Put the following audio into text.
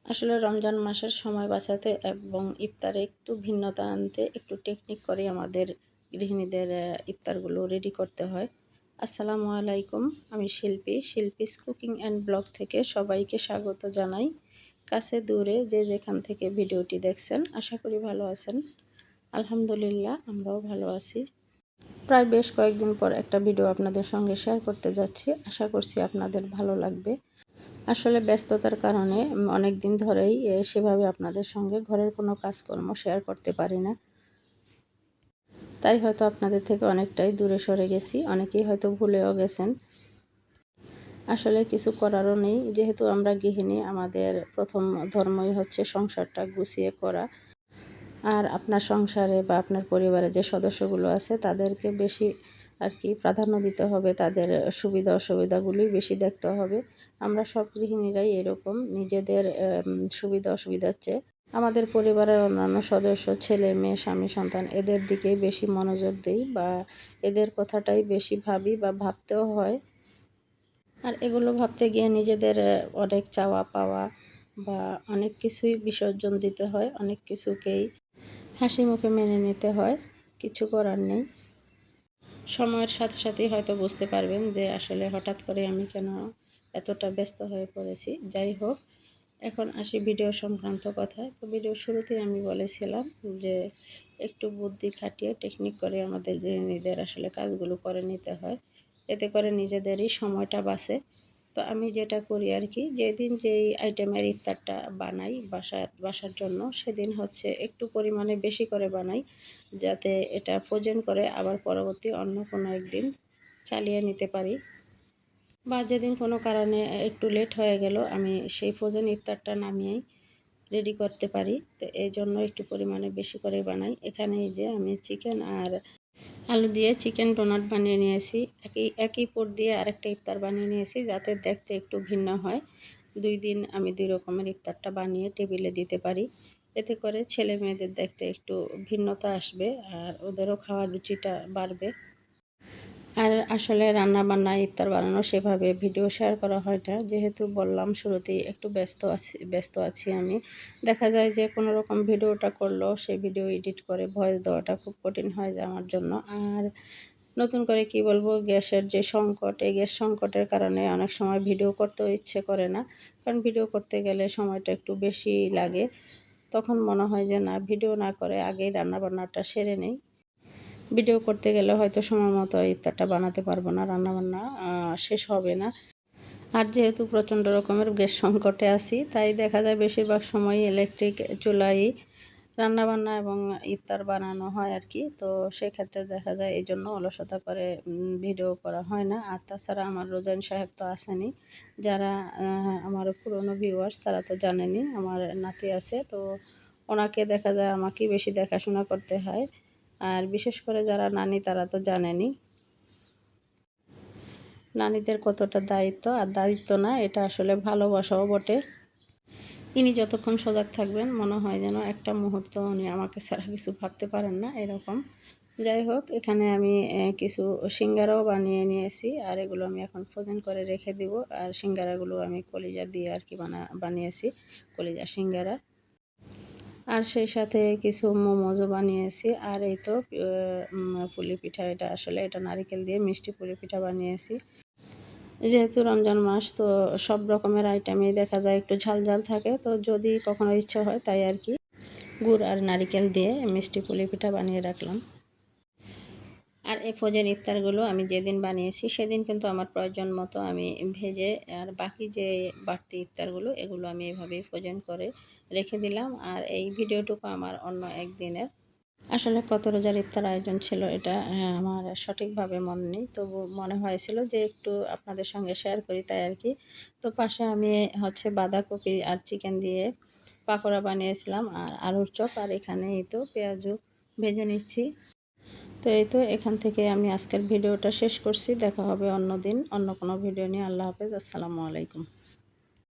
আসলে রমজান মাসের সময় বাঁচাতে এবং ইফতারে একটু ভিন্নতা আনতে একটু টেকনিক করে আমাদের গৃহিণীদের ইফতারগুলো রেডি করতে হয়। আসসালামু আলাইকুম, আমি শিল্পীস কুকিং অ্যান্ড ব্লগ থেকে সবাইকে স্বাগত জানাই। কাছে দূরে যে যেখান থেকে ভিডিওটি দেখছেন আশা করি ভালো আছেন। আলহামদুলিল্লাহ, আমরাও ভালো আছি। প্রায় বেশ কয়েকদিন পর একটা ভিডিও আপনাদের সঙ্গে শেয়ার করতে যাচ্ছি, আশা করছি আপনাদের ভালো লাগবে। আসলে ব্যস্ততার কারণে অনেক দিন ধরেই সেভাবে আপনাদের সঙ্গে ঘরের কোনো কাজকর্ম শেয়ার করতে পারি না। তাই হয়তো আপনাদের থেকে অনেকটাই দূরে সরে গেছি, অনেকেই হয়তো ভুলেও গেছেন। আসলে কিছু করারও নেই, যেহেতু আমরা গৃহিণী, আমাদের প্রথম ধর্মই হচ্ছে সংসারটা গুছিয়ে করা। আর আপনার সংসারে বা আপনার পরিবারে যে সদস্যগুলো আছে তাদেরকে বেশি প্রাধান্য দিতে হবে, তাদের সুবিধা অসুবিধাগুলোই বেশি দেখতে হবে। আমরা সব গৃহিণীরাই এরকম, নিজেদের সুবিধা অসুবিধার চেয়ে আমাদের পরিবারের অন্যান্য সদস্য, ছেলে মেয়ে, স্বামী সন্তান, এদের দিকেই বেশি মনোযোগ দিই বা এদের কথাটাই বেশি ভাবি বা ভাবতেও হয়। আর এগুলো ভাবতে গিয়ে নিজেদের অনেক চাওয়া পাওয়া বা অনেক কিছুই বিসর্জন দিতে হয়, অনেক কিছুকেই হাসি মুখে মেনে নিতে হয়, কিছু করার নেই। সময়ের সাথে সাথেই হয়তো বুঝতে পারবেন যে আসলে হঠাৎ করে আমি কেন এতটা ব্যস্ত হয়ে পড়েছি। যাই হোক, এখন আসি ভিডিও সংক্রান্ত কথায়। তো ভিডিওর শুরুতেই আমি বলেছিলাম যে একটু বুদ্ধি খাটিয়ে টেকনিক করে আমাদের গৃহিণীদের আসলে কাজগুলো করে নিতে হয়, এতে করে নিজেদেরই সময়টা বাঁচে। তো আমি যেটা করি যেদিন যেই আইটেমের ইফতারটা বানাই বাসার জন্য, সেদিন হচ্ছে একটু পরিমাণে বেশি করে বানাই, যাতে এটা ফ্রোজেন করে আবার পরবর্তী অন্য কোনো একদিন চালিয়ে নিতে পারি। বা যেদিন কোনো কারণে একটু লেট হয়ে গেল, আমি সেই ফ্রোজেন ইফতারটা নামিয়েই রেডি করতে পারি। তো এই জন্য একটু পরিমাণে বেশি করে বানাই। এখানে এই যে আমি চিকেন আর আলু দিয়ে চিকেন ডোনাট বানিয়ে নিয়েছি। একই পুর দিয়ে আরেকটা ইফতার বানিয়ে নিয়েছি, যাতে দেখতে একটু ভিন্ন হয়। 2 দিন আমি 2 রকমের ইফতারটা বানিয়ে টেবিলে দিতে পারি। এতে করে ছেলে মেয়েদের দেখতে একটু ভিন্নতা আসবে আর ওদেরও খাওয়ার রুচিটা বাড়বে। আর আসলে রান্নাবান্না ইফতার বানানো সেভাবে ভিডিও শেয়ার করা হয় না, যেহেতু বললাম শুরুতেই একটু ব্যস্ত আছি আমি। দেখা যায় যে কোনো রকম ভিডিওটা করলেও সেই ভিডিও এডিট করে ভয়েস দেওয়াটা খুব কঠিন হয়ে যায় আমার জন্য। আর নতুন করে কি বলবো, গ্যাসের যে সংকট, এই গ্যাস সংকটের কারণে অনেক সময় ভিডিও করতেও ইচ্ছে করে না, কারণ ভিডিও করতে গেলে সময়টা একটু বেশি লাগে। তখন মনে হয় যে না, ভিডিও না করে আগেই রান্নাবান্নাটা সেরে নেই। ভিডিও করতে গেলে হয়তো সময় মতো ইফতারটা বানাতে পারবো না, রান্নাবান্না শেষ হবে না। আর যেহেতু প্রচণ্ড রকমের গ্যাস সংকটে আছি, তাই দেখা যায় বেশিরভাগ সময়ই ইলেকট্রিক চুলায় রান্নাবান্না এবং ইফতার বানানো হয় তো সেক্ষেত্রে দেখা যায় এই জন্য অলসতা করে ভিডিও করা হয় না। আর তাছাড়া আমার রোজাইন সাহেব তো আসেনি, যারা আমার পুরনো ভিউয়ার্স তারা তো জানেনই, আমার নাতি আছে, তো ওনাকে দেখা যায় আমাকেই বেশি দেখাশোনা করতে হয়। আর বিশেষ করে যারা নানি তারা তো জানেনই নানিদের কতটা দায়িত্ব, আর দায়িত্ব না, এটা আসলে ভালোবাসাও বটে। ইনি যতক্ষণ সজাগ থাকবেন মনে হয় যেন একটা মুহূর্ত উনি আমাকে ছাড়া কিছু ভাবতে পারেন না, এরকম। যাই হোক, এখানে আমি কিছু সিঙ্গারাও বানিয়ে নিয়েছি, আর এগুলো আমি এখন ফ্রোজেন করে রেখে দিব। আর সিঙ্গারাগুলো আমি কলিজা দিয়ে বানিয়েছি, কলিজা সিঙ্গারা। আর সেই সাথে কিছু মোমোজও বানিয়েছি। আর এই তো পুলি পিঠা, এটা নারিকেল দিয়ে মিষ্টি পুলি পিঠা বানিয়েছি। যেহেতু রমজান মাস, তো সব রকমের আইটেমই দেখা যায় একটু ঝাল ঝাল থাকে, তো যদি কখনো ইচ্ছা হয় তাই গুড় আর নারিকেল দিয়ে মিষ্টি পুলি পিঠা বানিয়ে রাখলাম। আর এই ফ্রোজেন ইফতারগুলো আমি যেদিন বানিয়েছি সেদিন কিন্তু আমার প্রয়োজন মতো আমি ভেজে, আর বাকি যে বাড়তি ইফতারগুলো এগুলো আমি এভাবেই ফ্রোজেন করে রেখে দিলাম। আর এই ভিডিওটুকু আমার অন্য একদিনের। আসলে কত রোজার ইফতার আয়োজন ছিল এটা আমার সঠিকভাবে মনে নেই, তবু মনে হয়েছিল যে একটু আপনাদের সঙ্গে শেয়ার করি, তাই তো পাশে আমি হচ্ছে বাঁধাকপি আর চিকেন দিয়ে পাকোড়া বানিয়েছিলাম, আর আলুর চপ। আর এখানে এই তো পেঁয়াজু ভেজে নিচ্ছি। তো এই তো এখান থেকে আমি আজকের ভিডিওটা শেষ করছি। দেখা হবে অন্য দিন অন্য কোনো ভিডিও নিয়ে। আল্লাহ হাফেজ, আসসালামু আলাইকুম।